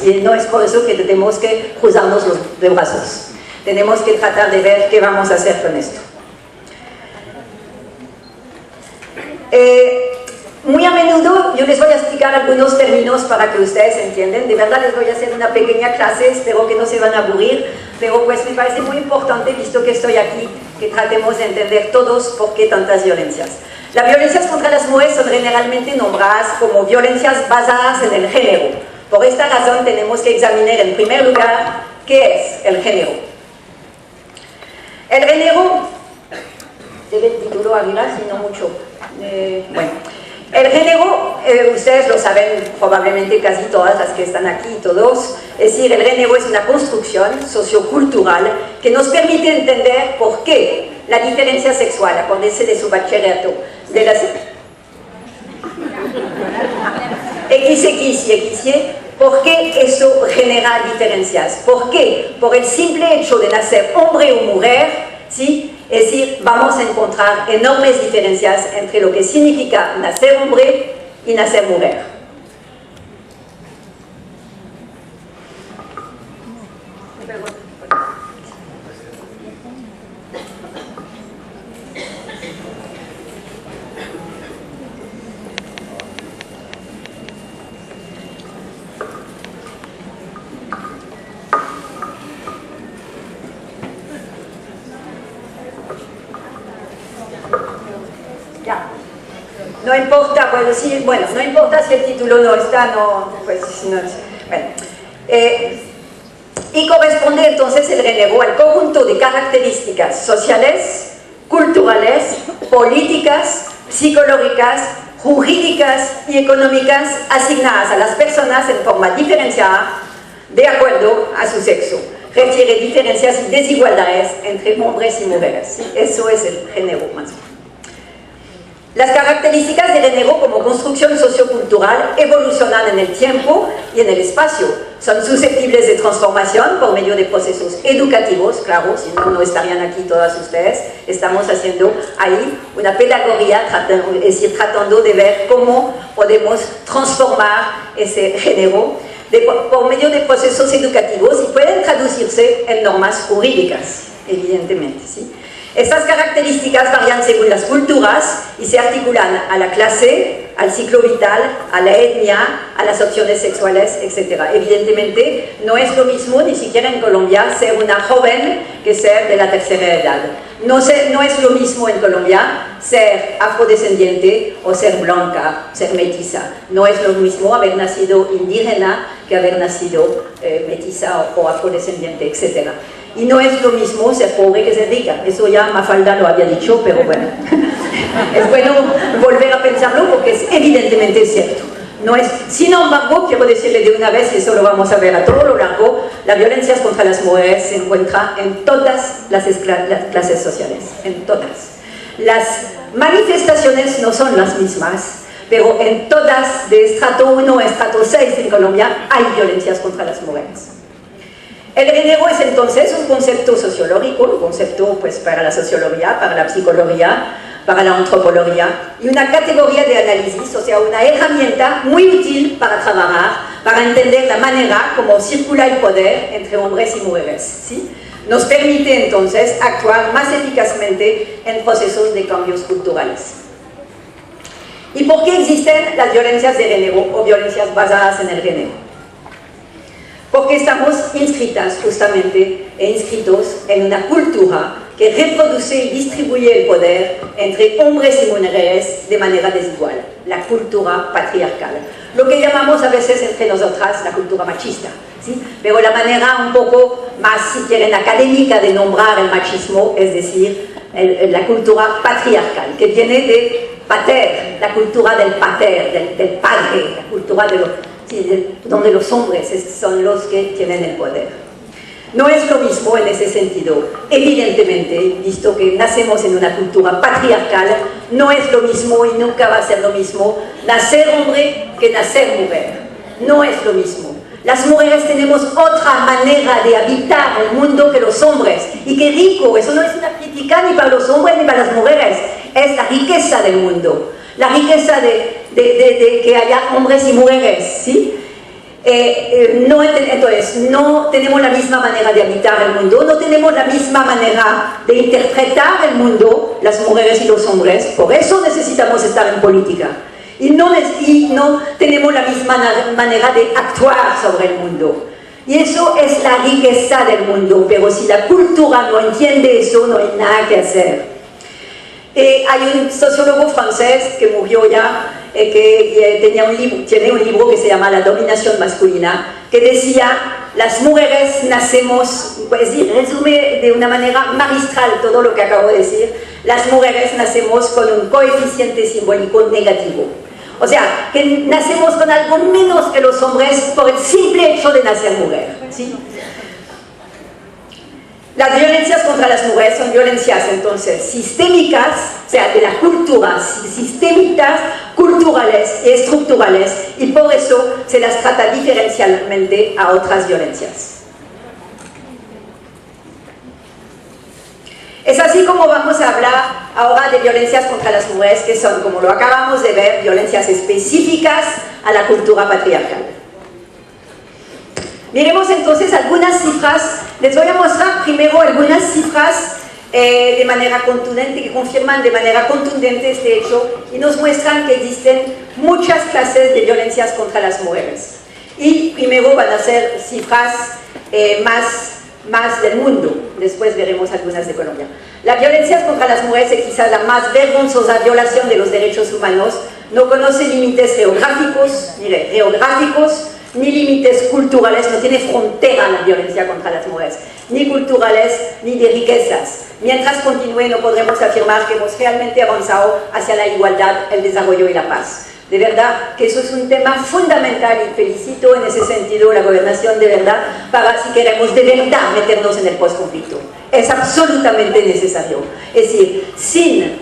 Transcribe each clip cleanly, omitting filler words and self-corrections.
Y no es por eso que tenemos que cruzarnos de brazos. Tenemos que tratar de ver qué vamos a hacer con esto. Muy a menudo yo les voy a explicar algunos términos para que ustedes entiendan. De verdad les voy a hacer una pequeña clase, espero que no se van a aburrir, pero pues me parece muy importante, visto que estoy aquí, que tratemos de entender todos por qué tantas violencias. Las violencias contra las mujeres son generalmente nombradas como violencias basadas en el género. Por esta razón tenemos que examinar en primer lugar qué es el género. El género, debe el título arriba, si no mucho. Bueno, el género, ustedes lo saben probablemente casi todas las que están aquí, todos. Es decir, el género es una construcción sociocultural que nos permite entender por qué la diferencia sexual, acuérdense de su bachillerato, de las XX y XY, ¿por qué eso genera diferencias? ¿Por qué? Por el simple hecho de nacer hombre o mujer, ¿sí? Es decir, vamos a encontrar enormes diferencias entre lo que significa nacer hombre y nacer mujer. No importa, bueno, sí, bueno, no importa si el título no está, no, pues no, bueno. Y corresponde entonces el género al conjunto de características sociales, culturales, políticas, psicológicas, jurídicas y económicas asignadas a las personas en forma diferenciada de acuerdo a su sexo. Refiere diferencias y desigualdades entre hombres y mujeres. ¿Sí? Eso es el género más bien. Las características del género como construcción sociocultural evolucionan en el tiempo y en el espacio. Son susceptibles de transformación por medio de procesos educativos, claro, si no, no estarían aquí todas ustedes. Estamos haciendo ahí una pedagogía, es decir, tratando de ver cómo podemos transformar ese género por medio de procesos educativos y pueden traducirse en normas jurídicas, evidentemente, ¿sí? Estas características varían según las culturas y se articulan a la clase, al ciclo vital, a la etnia, a las opciones sexuales, etc. Evidentemente, no es lo mismo, ni siquiera en Colombia, ser una joven que ser de la tercera edad. No es lo mismo en Colombia ser afrodescendiente o ser blanca, ser mestiza. No es lo mismo haber nacido indígena que haber nacido mestiza o afrodescendiente, etc. Y no es lo mismo ser pobre que ser rica. Eso ya Mafalda lo había dicho, pero bueno. Es bueno volver a pensarlo porque es evidentemente cierto. No es, sin embargo, quiero decirle de una vez, y eso lo vamos a ver a todo lo largo, las violencias contra las mujeres se encuentran en todas las clases sociales, en todas. Las manifestaciones no son las mismas, pero en todas, de estrato 1 a estrato 6 en Colombia, hay violencias contra las mujeres. El género es entonces un concepto sociológico, un concepto pues, para la sociología, para la psicología, para la antropología, y una categoría de análisis, o sea, una herramienta muy útil para trabajar, para entender la manera como circula el poder entre hombres y mujeres, ¿sí? Nos permite entonces actuar más eficazmente en procesos de cambios culturales. ¿Y por qué existen las violencias de género o violencias basadas en el género? Porque estamos inscritas justamente e inscritos en una cultura que reproduce y distribuye el poder entre hombres y mujeres de manera desigual, la cultura patriarcal. Lo que llamamos a veces entre nosotras la cultura machista, ¿sí? Pero la manera un poco más, si quieren, académica de nombrar el machismo, es decir, la cultura patriarcal, que viene de pater, la cultura del pater, del padre, la cultura de donde los hombres son los que tienen el poder. No es lo mismo en ese sentido. Evidentemente, visto que nacemos en una cultura patriarcal, no es lo mismo y nunca va a ser lo mismo nacer hombre que nacer mujer. No es lo mismo. Las mujeres tenemos otra manera de habitar el mundo que los hombres. Y qué rico, eso no es una crítica ni para los hombres ni para las mujeres. Es la riqueza del mundo. La riqueza de que haya hombres y mujeres, ¿sí? Entonces, no tenemos la misma manera de habitar el mundo, no tenemos la misma manera de interpretar el mundo, las mujeres y los hombres, por eso necesitamos estar en política. Y no tenemos la misma manera de actuar sobre el mundo. Y eso es la riqueza del mundo, pero si la cultura no entiende eso, no hay nada que hacer. Hay un sociólogo francés que murió ya, que tiene un libro que se llama La dominación masculina, que decía, las mujeres nacemos, pues resume de una manera magistral todo lo que acabo de decir, las mujeres nacemos con un coeficiente simbólico negativo. O sea, que nacemos con algo menos que los hombres por el simple hecho de nacer mujer, ¿sí? Las violencias contra las mujeres son violencias entonces sistémicas, o sea, de la cultura, sistémicas, culturales y estructurales, y por eso se las trata diferencialmente a otras violencias. Es así como vamos a hablar ahora de violencias contra las mujeres, que son, como lo acabamos de ver, violencias específicas a la cultura patriarcal. Miremos entonces algunas cifras. Les voy a mostrar primero algunas cifras de manera contundente, que confirman de manera contundente este hecho y nos muestran que existen muchas clases de violencias contra las mujeres. Y primero van a ser cifras más del mundo, después veremos algunas de Colombia. La violencia contra las mujeres es quizás la más vergonzosa violación de los derechos humanos, no conoce límites geográficos, ni límites culturales, no tiene frontera la violencia contra las mujeres, ni culturales, ni de riquezas. Mientras continúe, no podremos afirmar que hemos realmente avanzado hacia la igualdad, el desarrollo y la paz. De verdad que eso es un tema fundamental y felicito en ese sentido la gobernación de verdad para si queremos de verdad meternos en el postconflicto. Es absolutamente necesario. Es decir, sin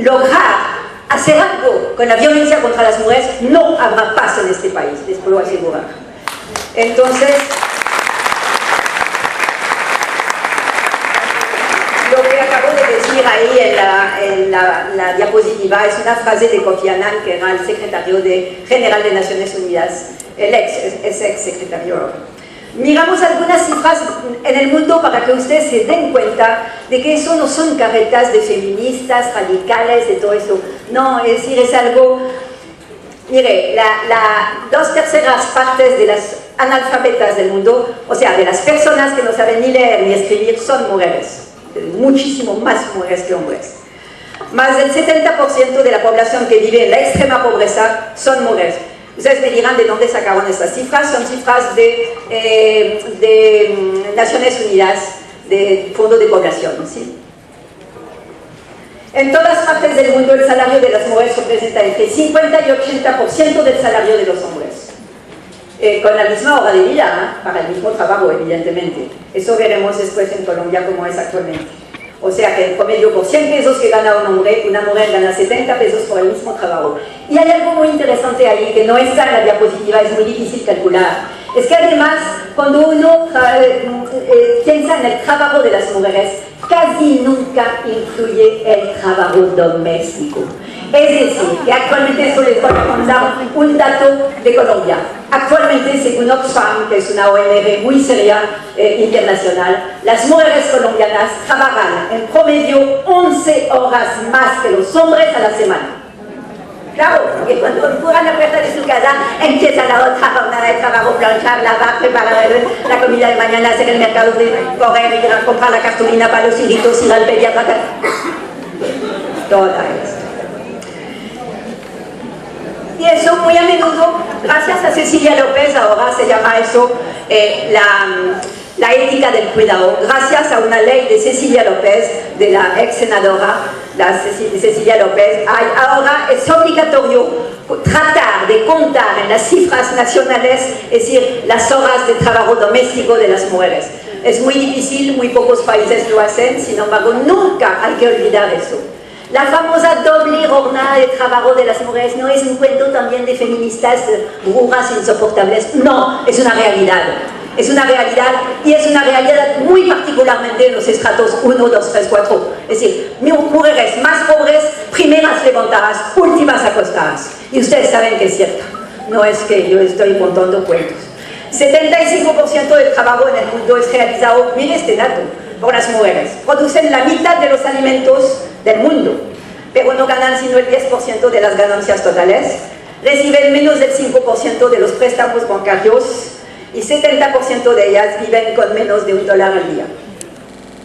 lograr hacer algo con la violencia contra las mujeres, no habrá paz en este país, les puedo asegurar. Entonces, lo que acabo de decir ahí en la diapositiva es una frase de Kofi Annan, que era el secretario general de Naciones Unidas, es ex secretario. Miramos algunas cifras en el mundo para que ustedes se den cuenta de que eso no son carretas de feministas radicales, de todo eso. No, es decir, es algo... Mire, 2/3 partes de las analfabetas del mundo, o sea, de las personas que no saben ni leer ni escribir, son mujeres. Muchísimo más mujeres que hombres. Más del 70% de la población que vive en la extrema pobreza son mujeres. Ustedes me dirán de dónde sacaron estas cifras, son cifras de Naciones Unidas, de Fondo de Población, ¿sí? En todas partes del mundo el salario de las mujeres representa entre 50 y 80% del salario de los hombres. Con la misma hora de vida, para el mismo trabajo, evidentemente. Eso veremos después en Colombia cómo es actualmente. O sea que en promedio por 100 pesos que gana un hombre, una mujer gana 70 pesos por el mismo trabajo. Y hay algo muy interesante ahí que no está en la diapositiva, es muy difícil calcular. Es que además, cuando uno piensa en el trabajo de las mujeres, casi nunca incluye el trabajo doméstico. Es decir, que actualmente, eso les voy a contar un dato de Colombia. Actualmente, según Oxfam, que es una ONG muy seria internacional, las mujeres colombianas trabajan en promedio 11 horas más que los hombres a la semana. Claro, porque cuando fueran a la puerta de su casa, empieza la otra jornada de trabajo, planchar, lavar, preparar la comida de mañana, hacer el mercado, correr, ir a comprar la cartulina para los hijitos, ir al pediatra. Toda esto. Y eso muy a menudo, gracias a Cecilia López, ahora se llama eso la ética del cuidado, gracias a una ley de Cecilia López, de la ex senadora Cecilia López, ahora es obligatorio tratar de contar en las cifras nacionales, es decir, las horas de trabajo doméstico de las mujeres. Es muy difícil, muy pocos países lo hacen, sin embargo, nunca hay que olvidar eso. La famosa doble jornada de trabajo de las mujeres no es un cuento también de feministas brujas insoportables, no, es una realidad. Es una realidad y es una realidad muy particularmente en los estratos 1, 2, 3, 4. Es decir, mujeres más pobres, primeras levantadas, últimas acostadas. Y ustedes saben que es cierto. no es que yo estoy contando cuentos. 75% del trabajo en el mundo es realizado, mire este dato, por las mujeres. Producen la mitad de los alimentos del mundo, pero no ganan sino el 10% de las ganancias totales, reciben menos del 5% de los préstamos bancarios y 70% de ellas viven con menos de $1 al día.